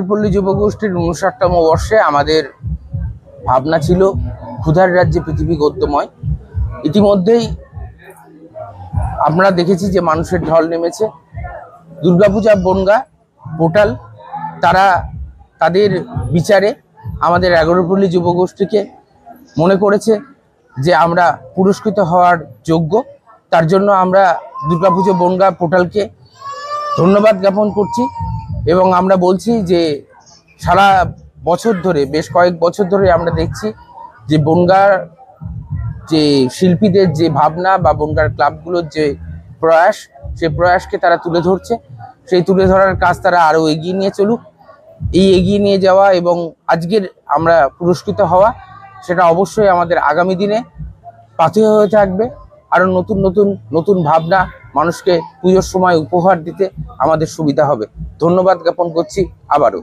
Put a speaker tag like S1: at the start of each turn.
S1: এগারোপল্লী যুবগোষ্ঠীর 59তম বর্ষে আমাদের ভাবনা ছিল ক্ষুধার রাজ্যে পৃথিবী গদ্যময়। ইতিমধ্যেই আমরা দেখেছি যে মানুষের ঢল নেমেছে। দুর্গাপূজা বনগাঁ পোর্টাল তারা তাদের বিচারে আমাদের এগারোপল্লী যুবগোষ্ঠীকে মনে করেছে যে আমরা পুরস্কৃত হওয়ার যোগ্য। তার জন্য আমরা দুর্গাপুজো বনগাঁ পোর্টালকে ধন্যবাদ জ্ঞাপন করছি এবং আমরা বলছি যে সারা বছর ধরে, বেশ কয়েক বছর ধরে আমরা দেখছি যে বনগাঁর যে শিল্পীদের যে ভাবনা বা বনগাঁর ক্লাবগুলোর যে প্রয়াস, সেই প্রয়াসকে তারা তুলে ধরছে। সেই তুলে ধরার কাজ তারা আরও এগিয়ে নিয়ে চলুক। এই এগিয়ে নিয়ে যাওয়া এবং আজকের আমরা পুরস্কৃত হওয়া, সেটা অবশ্যই আমাদের আগামী দিনে পাথেয় হয়ে থাকবে। আরও নতুন ভাবনা মানুষকে পুজোর সময় উপহার দিতে আমাদের সুবিধা হবে। ধন্যবাদ জ্ঞাপন করছি আবারও।